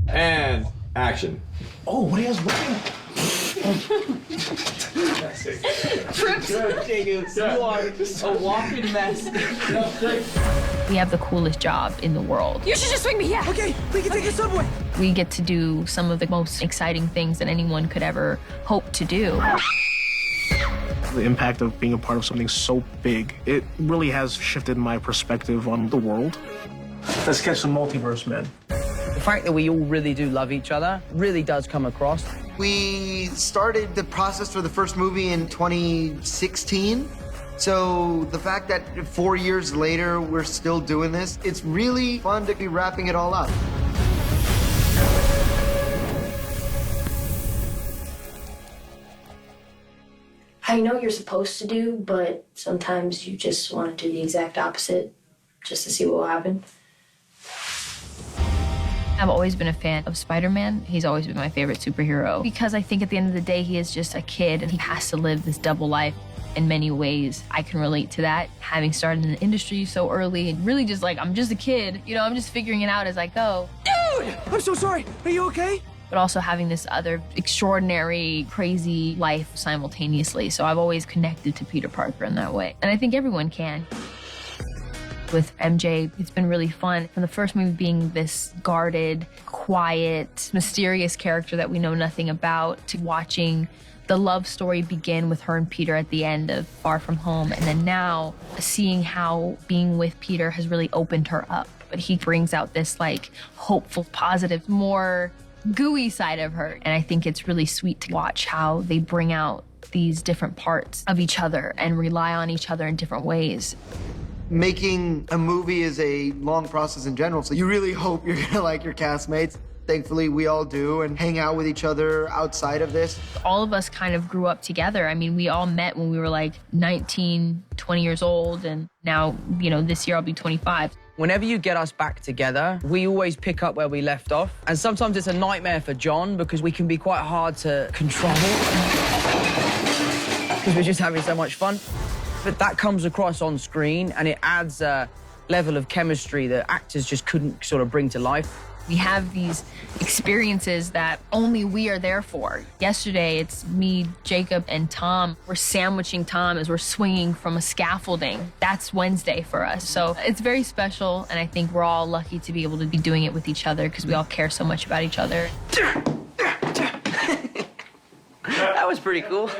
And action. Oh, what are you guys looking at? Trips. Jacob, you are a walking mess. We have the coolest job in the world. You should just swing me, yeah. Okay, we can take the subway. We get to do some of the most exciting things that anyone could ever hope to do. The impact of being a part of something so big, it really has shifted my perspective on the world. Let's catch some multiverse, man. The fact that we all really do love each other really does come across. We started the process for the first movie in 2016. So the fact that 4 years later we're still doing this, it's really fun to be wrapping it all up. I know you're supposed to do, but sometimes you just want to do the exact opposite just to see what will happen. I've always been a fan of Spider-Man. He's always been my favorite superhero because I think at the end of the day, he is just a kid and he has to live this double life. In many ways, I can relate to that. Having started in the industry so early and really just like, I'm just a kid, you know, I'm just figuring it out as I go. Dude! I'm so sorry. Are you okay? But also having this other extraordinary, crazy life simultaneously. So I've always connected to Peter Parker in that way. And I think everyone can. With MJ, it's been really fun. From the first movie being this guarded, quiet, mysterious character that we know nothing about, to watching the love story begin with her and Peter at the end of Far From Home. And then now seeing how being with Peter has really opened her up. But he brings out this like hopeful, positive, more gooey side of her. And I think it's really sweet to watch how they bring out these different parts of each other and rely on each other in different ways. Making a movie is a long process in general, so you really hope you're gonna like your castmates. Thankfully, we all do, and hang out with each other outside of this. All of us kind of grew up together. I mean, we all met when we were like 19, 20 years old, and now, you know, this year I'll be 25. Whenever you get us back together, we always pick up where we left off. And sometimes it's a nightmare for John because we can be quite hard to control because we're just having so much fun. But that comes across on screen and it adds a level of chemistry that actors just couldn't sort of bring to life. We have these experiences that only we are there for. Yesterday, it's me, Jacob, and Tom. We're sandwiching Tom as we're swinging from a scaffolding. That's Wednesday for us. So it's very special, and I think we're all lucky to be able to be doing it with each other because we all care so much about each other. That was pretty cool. I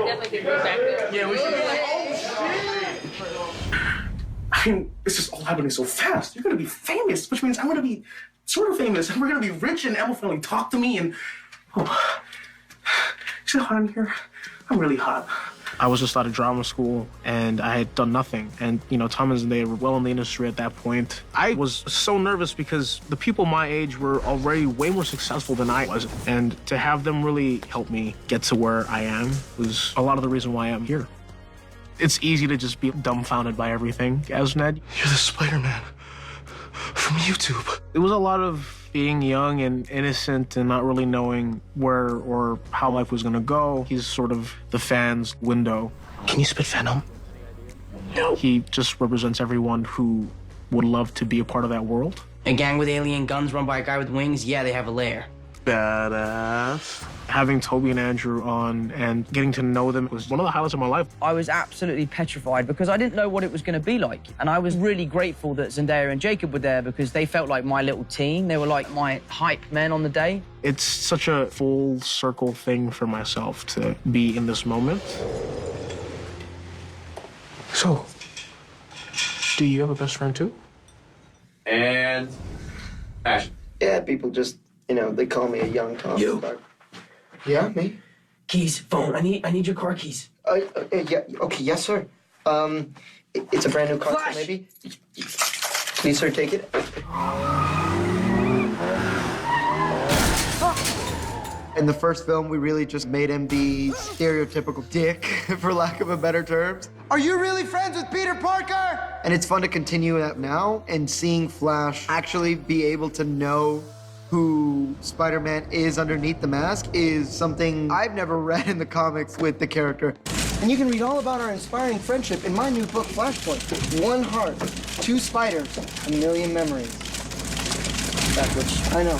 definitely think we're back there. Yeah, we should be like, I mean, it's just all happening so fast. You're gonna be famous, which means I'm gonna be sort of famous, and we're gonna be rich, and Emma will finally talk to me, and see how hot I'm here? I'm really hot. I was just out of drama school, and I had done nothing. And, you know, Tom and they were well in the industry at that point. I was so nervous because the people my age were already way more successful than I was. And to have them really help me get to where I am was a lot of the reason why I'm here. It's easy to just be dumbfounded by everything as Ned. You're the Spider-Man from YouTube. It was a lot of being young and innocent and not really knowing where or how life was gonna go. He's sort of the fan's window. Can you spit venom? No. He just represents everyone who would love to be a part of that world. A gang with alien guns run by a guy with wings, yeah, they have a lair. Badass. Having Toby and Andrew on and getting to know them was one of the highlights of my life. I was absolutely petrified because I didn't know what it was going to be like. And I was really grateful that Zendaya and Jacob were there because they felt like my little team. They were like my hype men on the day. It's such a full circle thing for myself to be in this moment. So, do you have a best friend too? And action. Yeah, people just, you know, they call me a young Tom. You. Yeah, me? Keys, phone. I need your car keys. Yeah, okay, yes, sir. It's a brand new car, Flash. so maybe. Please, sir, take it. In the first film, we really just made him the stereotypical dick, for lack of a better terms. Are you really friends with Peter Parker? And it's fun to continue that now and seeing Flash actually be able to know who Spider-Man is underneath the mask is something I've never read in the comics with the character. And you can read all about our inspiring friendship in my new book, Flashpoint. 1 heart, 2 spiders, 1,000,000 memories. backwards. I know.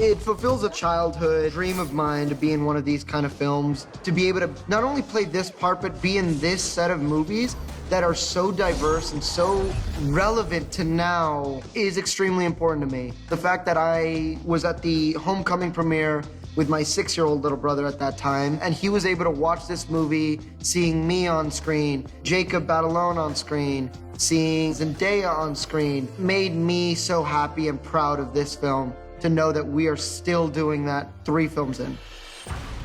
It fulfills a childhood dream of mine to be in one of these kind of films, to be able to not only play this part, but be in this set of movies that are so diverse and so relevant to now is extremely important to me. The fact that I was at the homecoming premiere with my 6-year-old little brother at that time, and he was able to watch this movie, seeing me on screen, Jacob Batalon on screen, seeing Zendaya on screen, made me so happy and proud of this film to know that we are still doing that 3 films in.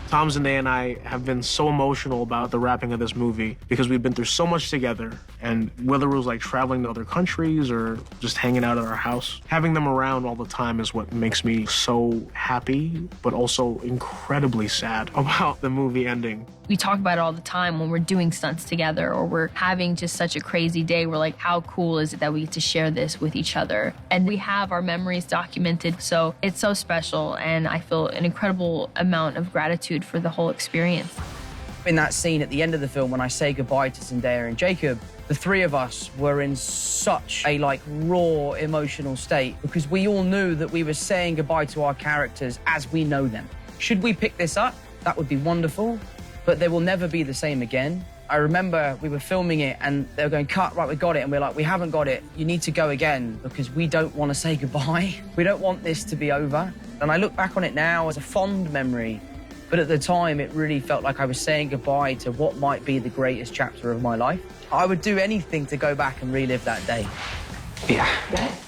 Tom, Zendaya, and I have been so emotional about the wrapping of this movie because we've been through so much together, and whether it was like traveling to other countries or just hanging out at our house, having them around all the time is what makes me so happy, but also incredibly sad about the movie ending. We talk about it all the time when we're doing stunts together or we're having just such a crazy day. We're like, how cool is it that we get to share this with each other? And we have our memories documented, so it's so special, and I feel an incredible amount of gratitude for the whole experience. In that scene at the end of the film, when I say goodbye to Zendaya and Jacob, the 3 of us were in such a raw emotional state because we all knew that we were saying goodbye to our characters as we know them. Should we pick this up? That would be wonderful, but they will never be the same again. I remember we were filming it and they were going, cut, right, we got it. And we're like, we haven't got it. You need to go again because we don't want to say goodbye. We don't want this to be over. And I look back on it now as a fond memory, but at the time, it really felt like I was saying goodbye to what might be the greatest chapter of my life. I would do anything to go back and relive that day. Yeah. Go ahead.